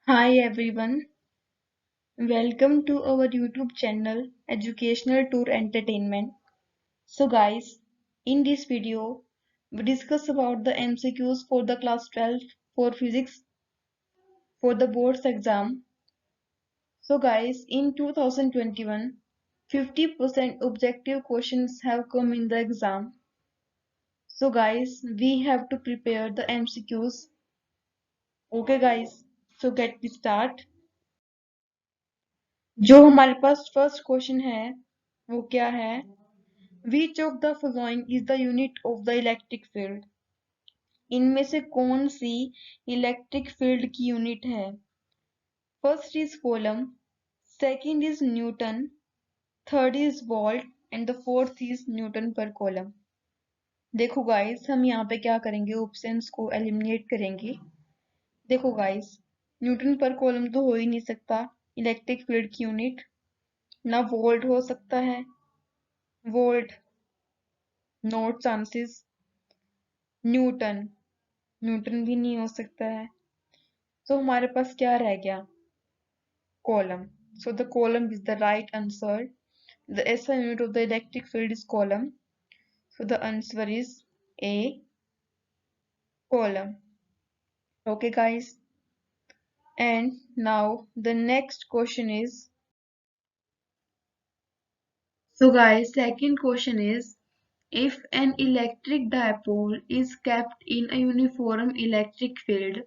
Hi everyone, welcome to our YouTube channel Educational Tour Entertainment. So guys, in this video, we discuss about the MCQs for the class 12 for physics for the boards exam. So guys, in 2021, 50% objective questions have come in the exam. So guys, we have to prepare the MCQs. Okay guys, so get we start. जो हमारे पास first question है वो क्या है? Which of the following is the unit of the electric field? इनमें से कौन सी इलेक्ट्रिक फील्ड की यूनिट है? First is coulomb, second is newton, third is volt and the fourth is newton per coulomb. देखो गाइस, हम यहाँ पे क्या करेंगे, ऑप्शंस को एलिमिनेट करेंगे. देखो गाइस, न्यूटन पर कॉलम तो हो ही नहीं सकता इलेक्ट्रिक फील्ड की यूनिट. ना वोल्ट हो सकता है, volt not chances. Newton, Newton भी नहीं हो सकता है. तो हमारे पास क्या रह गया? Column. So the column is the right answer. The SI unit of the electric field is coulomb. So the answer is A, coulomb. Okay guys. And now the next question is, so guys, second question is, if an electric dipole is kept in a uniform electric field,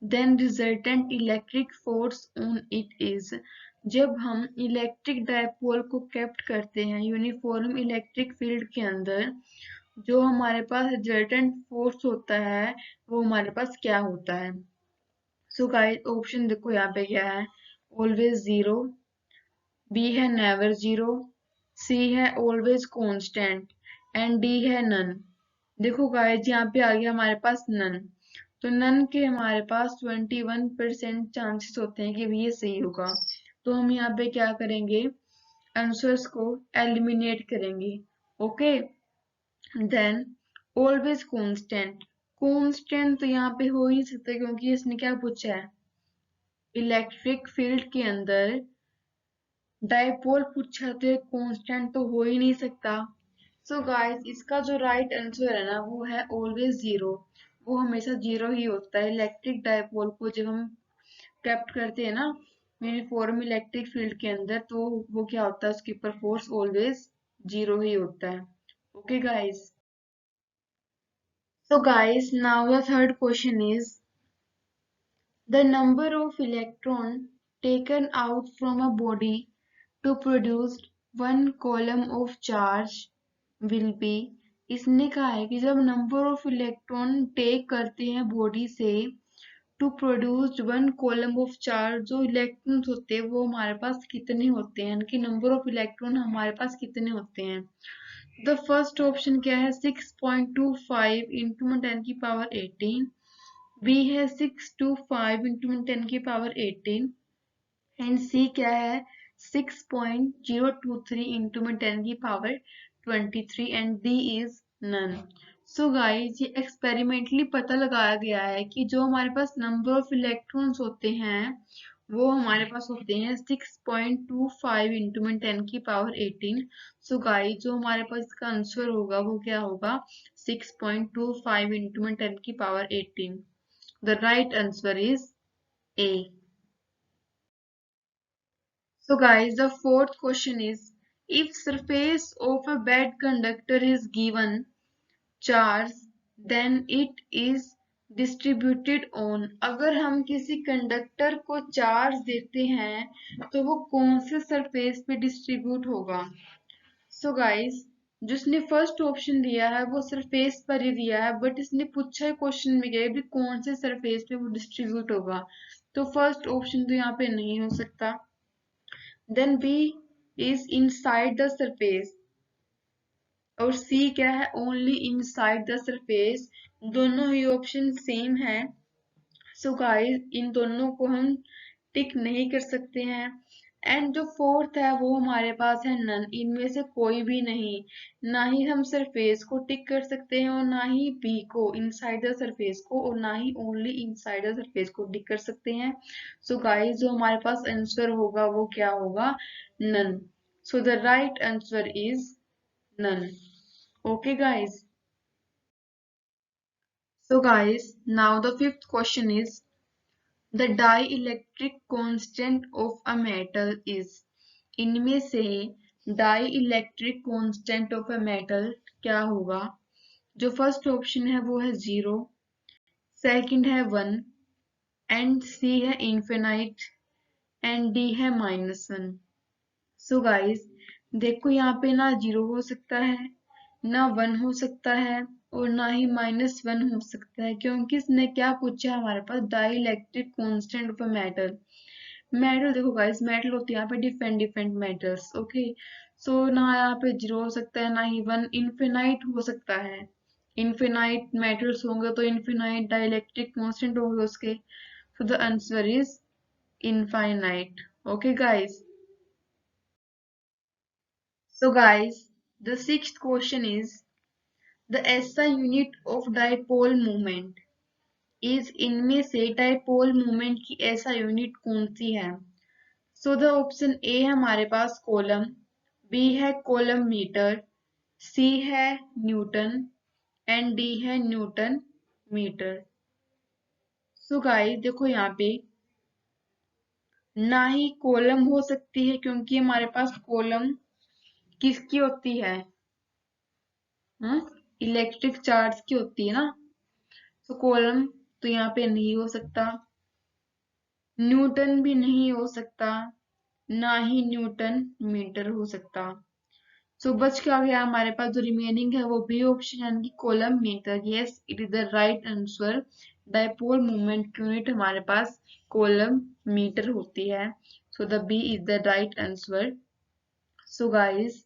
then resultant electric force on it is. जब हम electric dipole को kept करते हैं uniform electric field के अंदर, जो हमारे पास resultant force होता है वो हमारे पास क्या होता है? सो गाइस, ऑप्शन देखो यहाँ पे क्या है. ऑलवेज जीरो, बी है नेवर जीरो, सी है ऑलवेज कांस्टेंट एंड डी है नन. देखो गाइस, यहाँ पे आ गया हमारे पास नन. तो नन के हमारे पास 21% चांसेस होते हैं कि भी ये सही होगा. तो हम यहाँ पे क्या करेंगे, आंसर्स को एलिमिनेट करेंगे. Okay, then always constant. Constant तो यहाँ पे हो ही नहीं सकता क्योंकि इसने क्या पूछा है, इलेक्ट्रिक फील्ड के अंदर डायपोल पूछा है, तो एक कांस्टेंट तो हो ही नहीं सकता. सो गाइस, इसका जो राइट आंसर है ना वो है ऑलवेज जीरो. वो हमेशा जीरो ही होता है इलेक्ट्रिक डायपोल को जब हम केप्ट करते हैं ना यूनिफॉर्म इलेक्ट्रिक फील्ड के अंदर, तो वो क्या होता है, उसके ऊपर फोर्स ऑलवेज जीरो ही होता है. Okay guys. So guys, now the third question is, the number of electron taken out from a body to produce one coulomb of charge will be. इसने कहा है कि जब नंबर ऑफ इलेक्ट्रॉन टेक करते हैं body से to produce one coulomb of charge, जो electrons होते हैं वो हमारे पास कितने होते हैं, कि नंबर ऑफ इलेक्ट्रॉन हमारे पास कितने होते हैं. द फर्स्ट ऑप्शन क्या है, 6.25 इंटू 10 की पावर 18. बी है 625 इंटू 10 की पावर 18. एंड सी क्या है, 6.023 इंटू 10 की power 23. And D is none. So guys, ये एक्सपेरिमेंटली पता लगाया गया है कि जो हमारे पास नंबर ऑफ इलेक्ट्रॉन्स होते हैं वो हमारे पास होते हैं 6.25 इंटू 10 की पावर 18. सो गाइस, जो हमारे पास इसका आंसर होगा वो क्या होगा, 6.25 इंटू 10 की power 18. The right answer is a. So guys, the fourth question is, if surface of a bad conductor is given charge, then it is distributed on. अगर हम किसी कंडक्टर को चार्ज देते हैं तो वो कौन से सरफेस पे डिस्ट्रीब्यूट होगा? सो गाइस, जिसने फर्स्ट ऑप्शन दिया है वो सरफेस पर ही दिया है, बट इसने पूछा है क्वेश्चन में क्या भी कौन से सरफेस पे वो डिस्ट्रीब्यूट होगा. तो फर्स्ट ऑप्शन तो यहाँ पे नहीं हो सकता. Then B is inside the surface और C क्या है, only inside the surface. दोनों ही ऑप्शन सेम है. सो गाइस, इन दोनों को हम टिक नहीं कर सकते हैं. एंड जो फोर्थ है वो हमारे पास है नन, इनमें से कोई भी नहीं। ना ही हम सरफेस को टिक कर सकते हैं और ना ही बी को इनसाइड द सरफेस को, और ना ही ओनली इनसाइड द सरफेस को टिक कर सकते हैं। सो गाइस जो हमारे पास आंसर होगा वो क्या होगा? None. So the right answer is none. Okay guys. So guys, now the fifth question is the dielectric constant of a metal is। इनमें से dielectric constant of a metal क्या होगा? जो फर्स्ट ऑप्शन है वो है 0, सेकंड है 1, and सी है इन्फिनाइट, एंड डी है -1। सो गाइस देखो यहाँ पे ना 0 हो सकता है, ना 1 हो सकता है, और ना ही -1 हो सकता है, क्योंकि इसने क्या पूछा है हमारे पास? Dielectric constant of a metal. Metal देखो गाइस, मेटल होती है यहाँ पे different different metals. Okay, so ना यहाँ पे 0 हो सकता है, ना ही 1। इन्फिनाइट हो सकता है, इन्फिनाइट मेटल्स होंगे तो इन्फिनाइट डाइलेक्ट्रिक कांस्टेंट होंगे उसके। So the answer is infinite. Okay guys. So guys, the sixth question is the SI unit of dipole moment is। इनमें से dipole moment की SI यूनिट कौन सी है? So the option A है हमारे पास kolam, B है कोलम मीटर, C है Newton, and D है न्यूटन मीटर। So guys देखो यहाँ पे ना ही कोलम हो सकती है, क्योंकि हमारे पास कोलम किसकी होती है? इलेक्ट्रिक चार्ज की होती है ना। तो कॉलम तो यहाँ पे नहीं हो सकता, न्यूटन भी नहीं हो सकता, ना ही न्यूटन मीटर हो सकता। सो बच क्या गया हमारे पास? जो रिमेनिंग है वो बी ऑप्शन यानी कि coulomb metre. Yes, it is the right answer. Dipole moment की यूनिट हमारे पास कॉलम मीटर होती है। So the B is the right answer. So guys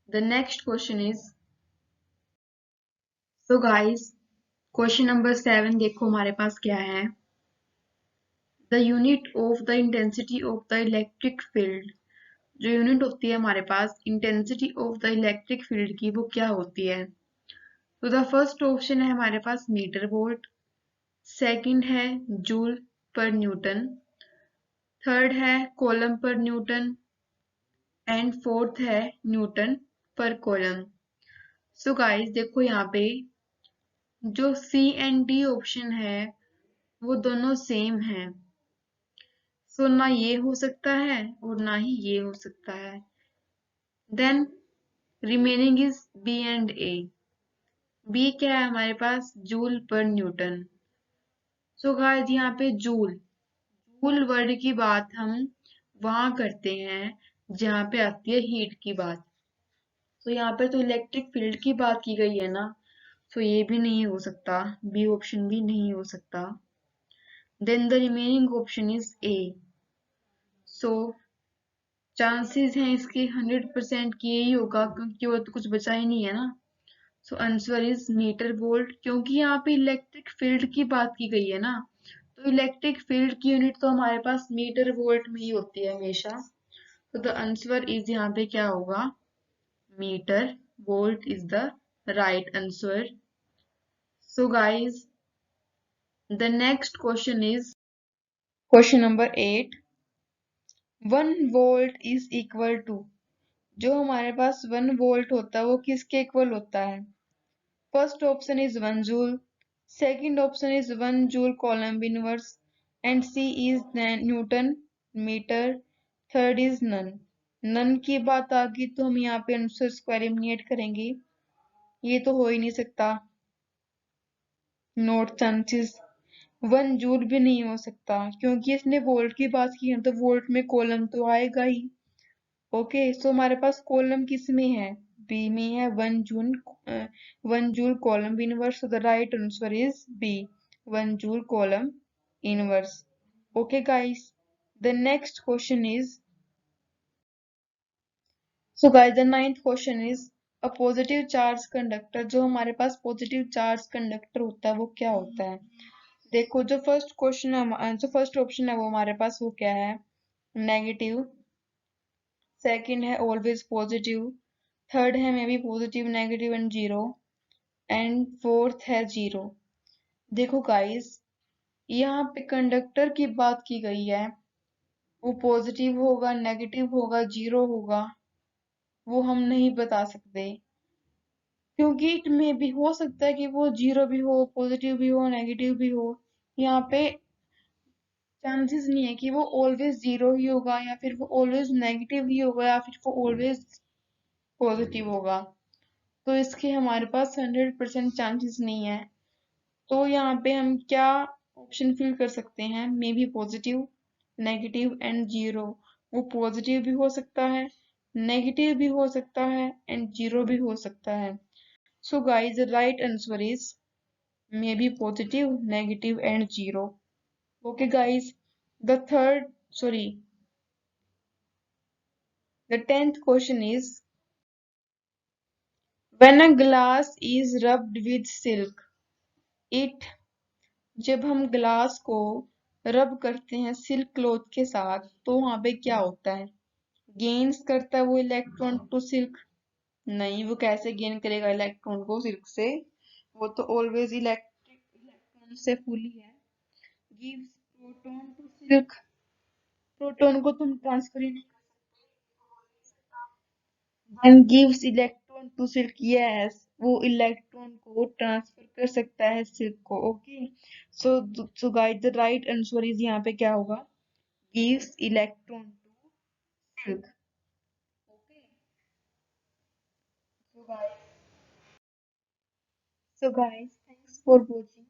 the next question is. So guys question number 7 देखो हमारे पास क्या है। The unit of the intensity of the electric field. जो यूनिट होती है हमारे पास intensity of the electric field की, वो क्या होती है? तो द फर्स्ट ऑप्शन है हमारे पास मीटर वोल्ट, सेकंड है जूल पर न्यूटन, थर्ड है coulomb per Newton, and fourth है न्यूटन पर कूलम। सो गाइस देखो यहाँ पे जो सी एंड डी ऑप्शन है वो दोनों सेम है। सो ना ये हो सकता है और ना ही ये हो सकता है। Then remaining is B and A. B क्या है हमारे पास? Joule per newton. So guys यहाँ पे जूल, जूल वर्ड की बात हम वहां करते हैं जहाँ पे आती है हीट की बात। तो यहाँ पे तो इलेक्ट्रिक फील्ड की बात की गई है ना, तो ये भी नहीं हो सकता, बी ऑप्शन भी नहीं हो सकता। Then the remaining option is A. So chances हैं इसके 100% की यही होगा, क्योंकि वो तो कुछ बचा ही नहीं है ना। So answer is metre volt, क्योंकि यहाँ पे इलेक्ट्रिक फील्ड की बात की गई है ना, तो इलेक्ट्रिक फील्ड की यूनिट तो हमारे पास मीटर वोल्ट में ही होती है हमेशा। तो द आंसर इज यहाँ पे क्या होगा? Meter volt is the right answer. So guys the next question is question number 8। 1 volt is equal to. जो हमारे पास 1 वोल्ट होता है वो किसके इक्वल होता है? First option is 1 joule, second option is 1 joule coulomb inverse, and C is Newton meter, third is none। None की बात आ गई तो हम यहाँ पे आंसर को एलिमिनेट करेंगे, ये तो हो ही नहीं सकता, नॉट चांसेस। 1 जूल भी नहीं हो सकता, क्योंकि इसने वोल्ट की बात की है तो वोल्ट में कॉलम तो आएगा ही। ओके, सो हमारे पास कॉलम किस में है? बी में है, 1 joule coulomb inverse. The right answer is B, 1 joule coulomb inverse. Okay guys, the next question is. So guys the ninth question is a positive charge conductor. जो हमारे पास पॉजिटिव चार्ज कंडक्टर होता है वो क्या होता है? देखो जो फर्स्ट क्वेश्चन है, जो फर्स्ट ऑप्शन है वो हमारे पास वो क्या है? नेगेटिव सेकंड है ऑलवेज पॉजिटिव, थर्ड है may be positive, negative and zero, and fourth है जीरो। देखो गाइस, यहाँ पे कंडक्टर की बात की गई है, वो पॉजिटिव होगा, नेगेटिव होगा, जीरो होगा, वो हम नहीं बता सकते, क्योंकि इट में भी हो सकता है कि वो जीरो भी हो, पॉजिटिव भी हो, नेगेटिव भी हो। यहाँ पे चांसेस नहीं है कि वो ऑलवेज जीरो ही होगा, या फिर वो ऑलवेज नेगेटिव ही होगा, या फिर वो ऑलवेज पॉजिटिव होगा। तो इसके हमारे पास 100% चांसेस नहीं है। तो यहाँ पे हम क्या ऑप्शन फिल कर सकते हैं, may be positive, negative and zero. वो पॉजिटिव भी हो सकता है, नेगेटिव भी हो सकता है, एंड जीरो भी हो सकता है। सो guys, the right answer is may be positive, negative and zero. Okay guys, the third, sorry, the 10th question is, when a glass is rubbed with silk, it, जब हम ग्लास को रब करते हैं सिल्क क्लॉथ के साथ, तो वहां पे क्या होता है? गेन्स करता है वो इलेक्ट्रॉन टू सिल्क? नहीं, वो कैसे गेन करेगा इलेक्ट्रॉन को सिल्क से? वो तो ऑलवेज इलेक्ट्रॉन से फुल ही है। Gives proton to silk, proton को तुम ट्रांसफर ही नहीं, and gives electron to silk, yes, वो इलेक्ट्रॉन को ट्रांसफर कर सकता है सिल्क को। Okay, so guys, the right answer is, यहाँ पे क्या होगा? gives electron to silk। Okay, so guys, thanks for watching।